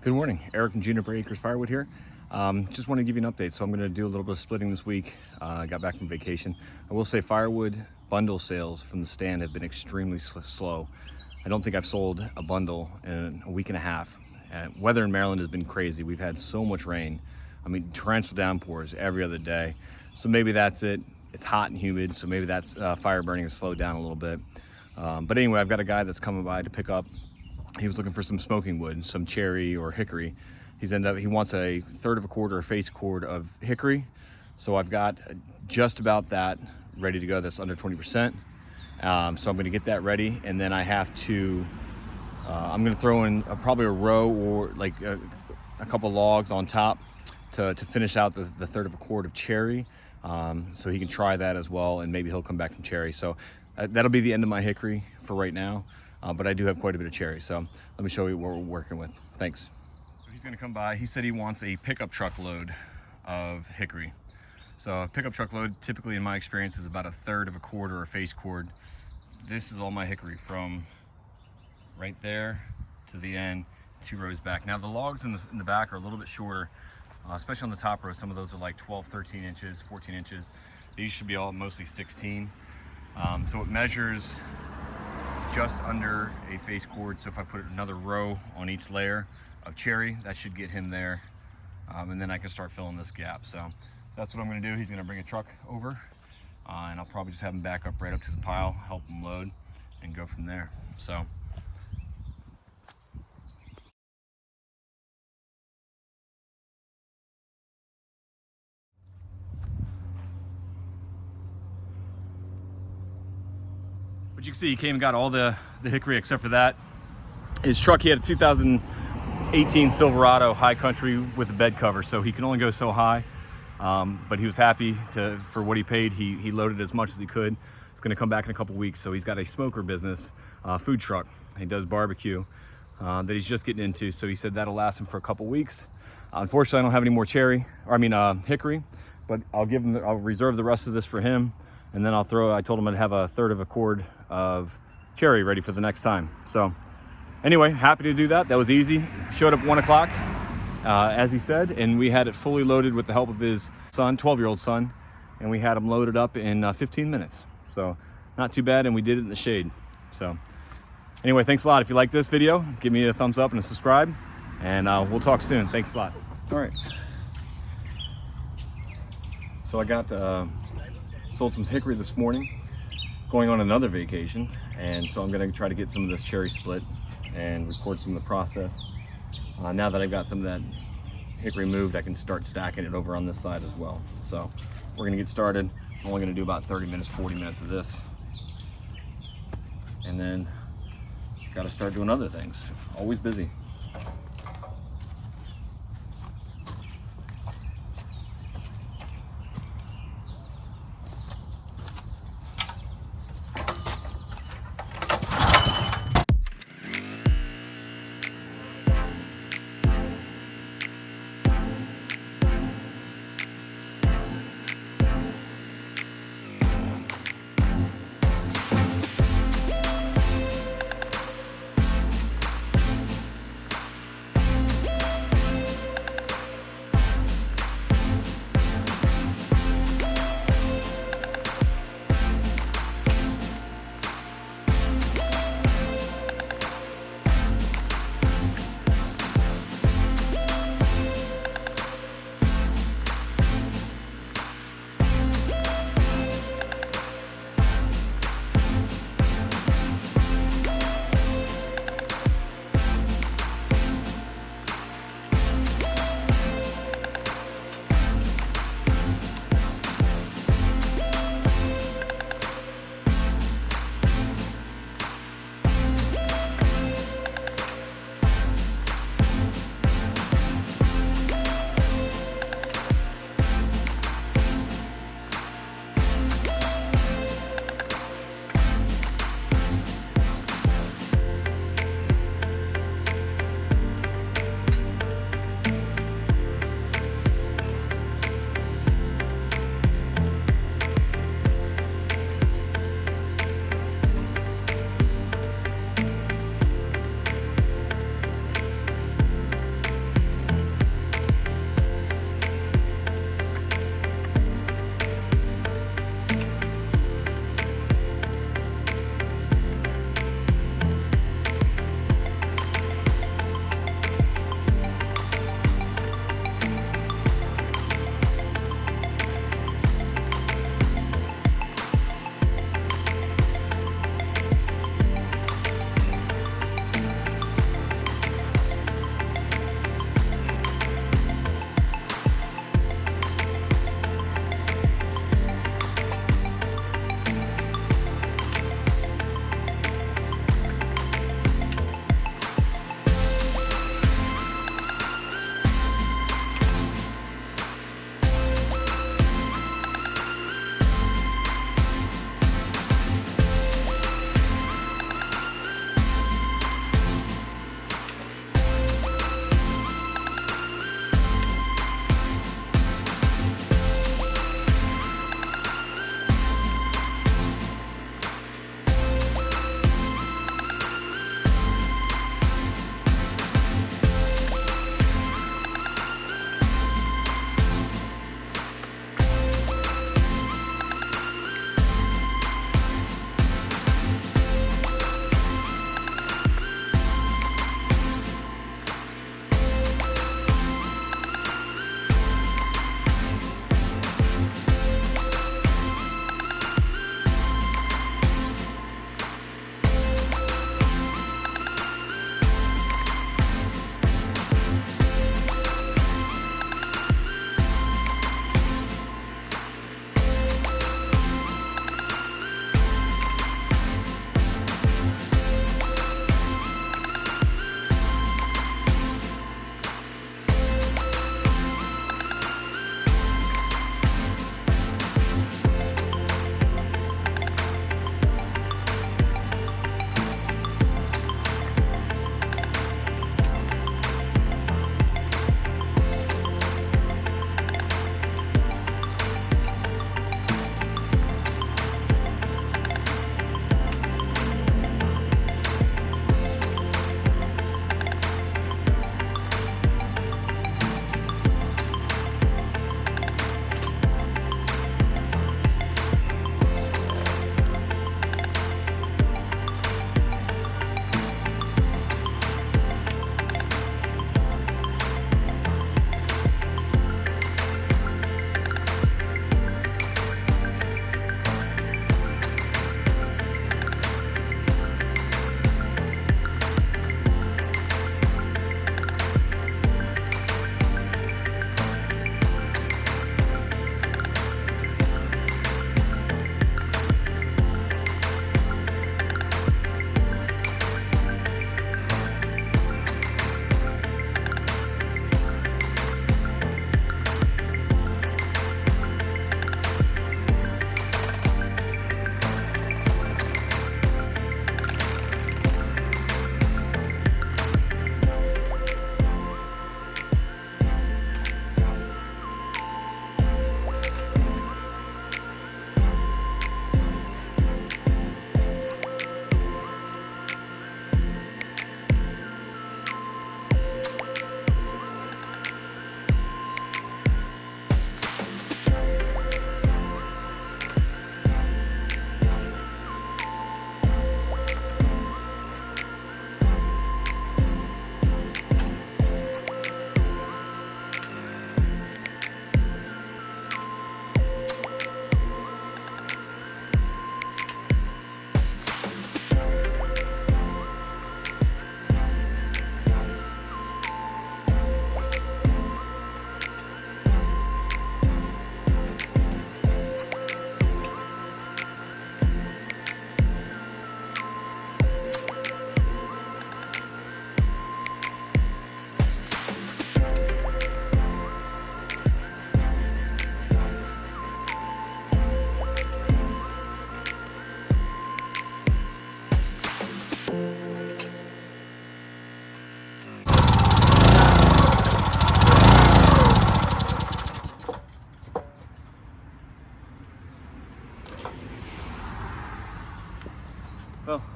Good morning, Eric and Juniper Acres Firewood here. Just want to give you an update. So I'm going to do a little bit of splitting this week. I got back from vacation. I will say firewood bundle sales from the stand have been extremely slow. I don't think I've sold a bundle in a week and a half. Weather in Maryland has been crazy. We've had so much rain. I mean, torrential downpours every other day. So maybe that's it. It's hot and humid, so maybe that's fire burning has slowed down a little bit. But anyway, I've got a guy that's coming by to pick up. He was looking for some smoking wood, some cherry or hickory. He wants a third of a cord or a face cord of hickory. So I've got just about that ready to go. That's under 20%. So I'm going to get that ready, and then I have to. I'm going to throw in probably a row or like a couple logs on top to finish out the third of a cord of cherry. So he can try that as well, and maybe he'll come back from cherry. So that'll be the end of my hickory for right now. But I do have quite a bit of cherry, so let me show you what we're working with. Thanks. So he's gonna come by. He said he wants a pickup truck load of hickory. So a pickup truck load, typically in my experience, is about a third of a cord or a face cord. This is all my hickory from right there to the end, 2 rows back. Now the logs in the back are a little bit shorter, especially on the top row. Some of those are like 12, 13 inches, 14 inches. These should be all mostly 16. So it measures just under a face cord. So if I put another row on each layer of cherry, that should get him there. And then I can start filling this gap. So that's what I'm gonna do. He's gonna bring a truck over and I'll probably just have him back up right up to the pile, help him load and go from there. So. But you can see he came and got all the hickory except for that. His truck, he had a 2018 Silverado High Country with a bed cover, so he can only go so high. But he was happy for what he paid. He loaded as much as he could. He's gonna come back in a couple weeks. So he's got a smoker business, food truck. He does barbecue that he's just getting into. So he said that'll last him for a couple weeks. Unfortunately, I don't have any more hickory, but I'll reserve the rest of this for him. And then I told him I'd have a third of a cord of cherry ready for the next time. So anyway, happy to do that. That was easy. Showed up at 1 o'clock, as he said, and we had it fully loaded with the help of his son, 12-year-old son, and we had him loaded up in 15 minutes. So not too bad, and we did it in the shade. So anyway, thanks a lot. If you like this video, give me a thumbs up and a subscribe, and we'll talk soon. Thanks a lot. All right. So I got sold some hickory this morning, going on another vacation, and so I'm going to try to get some of this cherry split and record some of the process. Now that I've got some of that hickory moved, I can start stacking it over on this side as well. So we're going to get started. I'm only going to do about 30 minutes, 40 minutes of this, and then got to start doing other things. Always busy.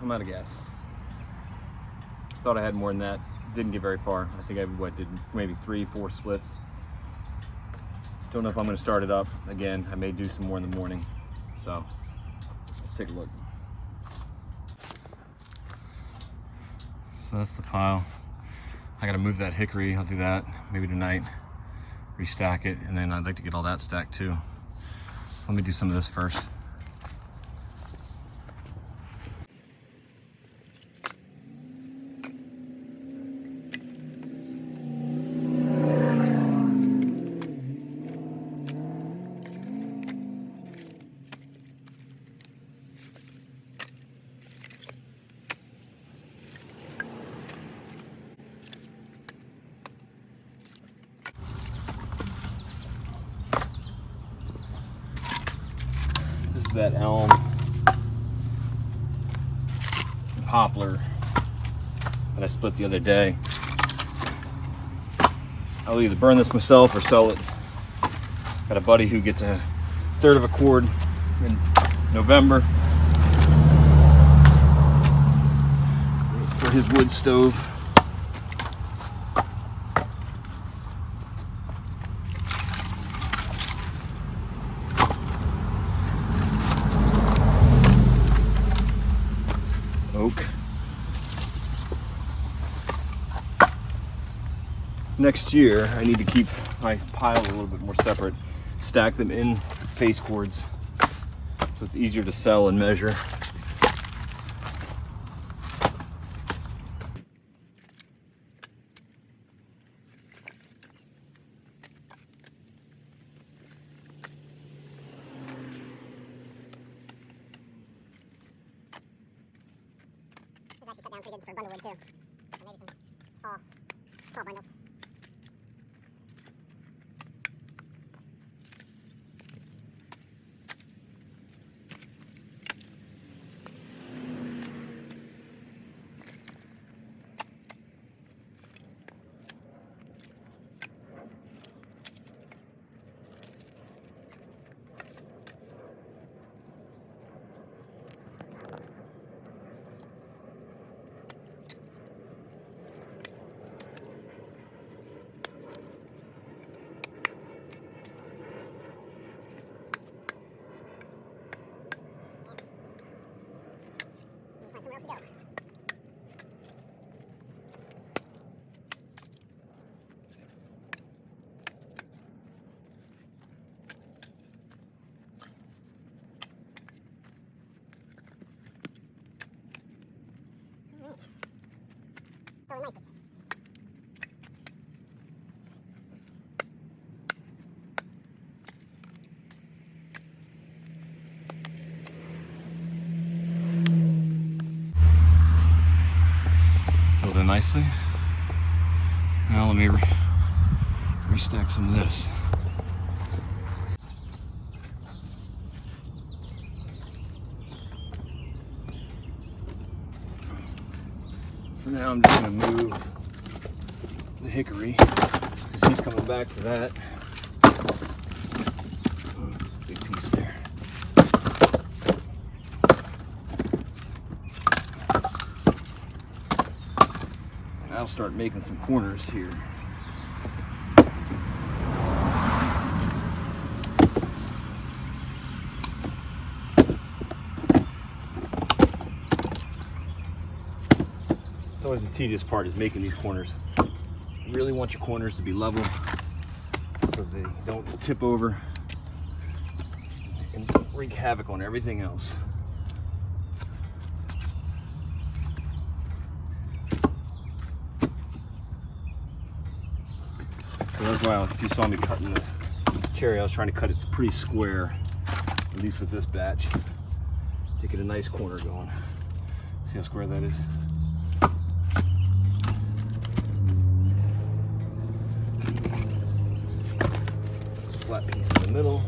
I'm out of gas. Thought I had more than that. Didn't get very far. I think I did maybe 3-4 splits. Don't know if I'm going to start it up again. I may do some more in the morning. So let's take a look. So that's the pile. I got to move that hickory. I'll do that maybe tonight. Restack it, and then I'd like to get all that stacked too. So let me do some of this first. This is that elm poplar that I split the other day. I'll either burn this myself or sell it. Got a buddy who gets a third of a cord in November for his wood stove. It's oak. Next year, I need to keep my pile a little bit more separate, stack them in face cords so it's easier to sell and measure. It's actually cut down pretty good for bundle wood too. So maybe some fall bundles. Find somewhere else to go. So nice. Filled in nicely. Now let me restack some of this. For now, I'm just going to move the hickory because he's coming back for that. Big piece there. And I'll start making some corners here. It's always the tedious part is making these corners. You really want your corners to be level so they don't tip over and wreak havoc on everything else. So that's why if you saw me cutting the cherry, I was trying to cut it pretty square, at least with this batch, to get a nice corner going. See how square that is? Flat piece in the middle.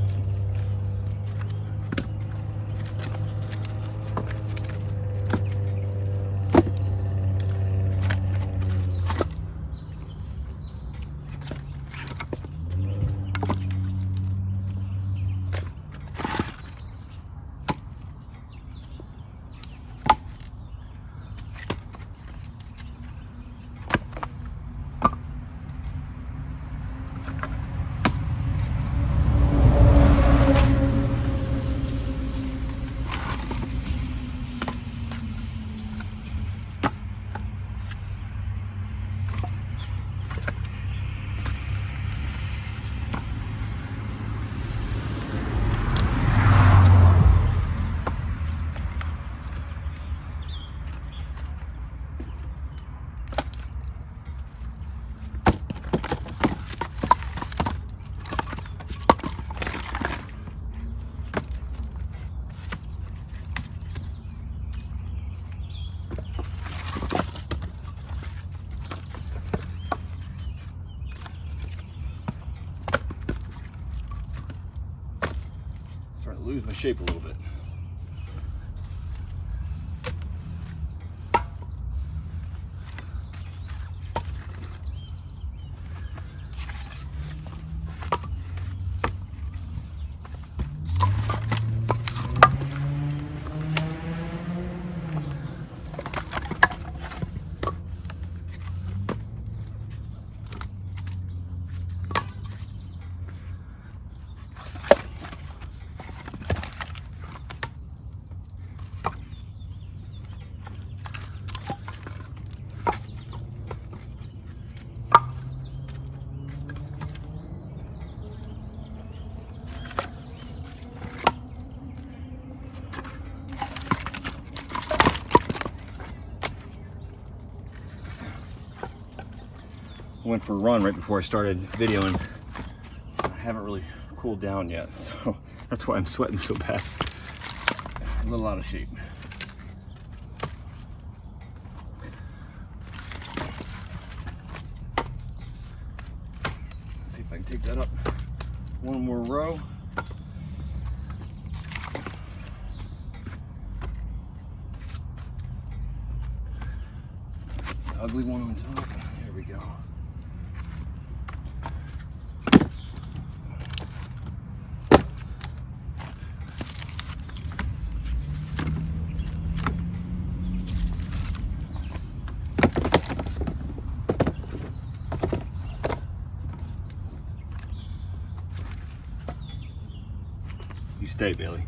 lose my shape a little bit. Went for a run right before I started videoing. I haven't really cooled down yet, so that's why I'm sweating so bad. A little out of shape. Let's see if I can take that up one more row. Ugly one on top. There we go. You stay, Bailey.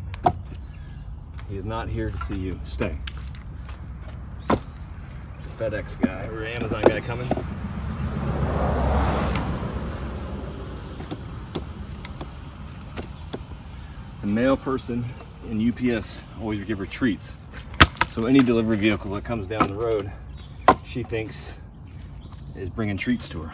He is not here to see you. Stay. FedEx guy or Amazon guy coming. The mail person in UPS always give her treats. So any delivery vehicle that comes down the road, she thinks is bringing treats to her.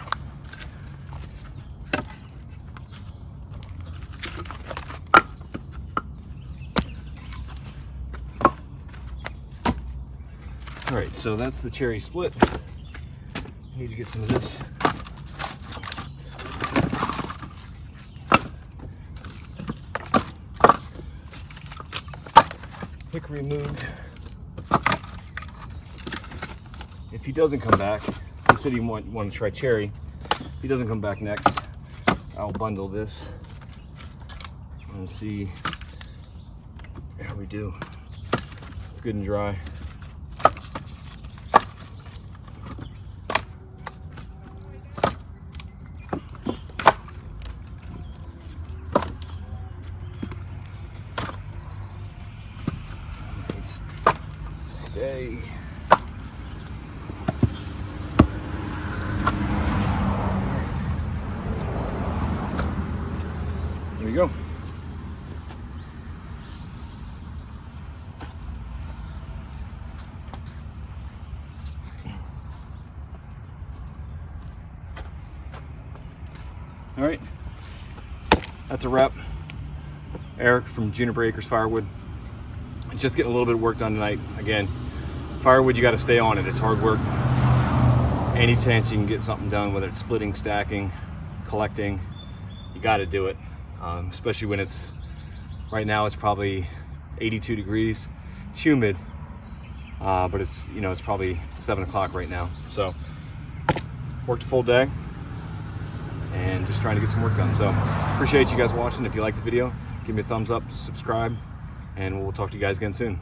All right, so that's the cherry split. Need to get some of this. Hickory moved. If he doesn't come back, he said he want to try cherry. If he doesn't come back next, I'll bundle this and see how we do. It's good and dry. Stay. Here we go. All right, that's a wrap. Eric from Juniper Acres Firewood. Just getting a little bit of work done tonight. Again, firewood, you got to stay on it. It's hard work. Any chance you can get something done, whether it's splitting, stacking, collecting, you got to do it. Especially when it's, right now it's probably 82 degrees. It's humid, but it's, you know, it's probably 7 o'clock right now. So worked a full day and just trying to get some work done. So appreciate you guys watching. If you liked the video, give me a thumbs up, subscribe, and we'll talk to you guys again soon.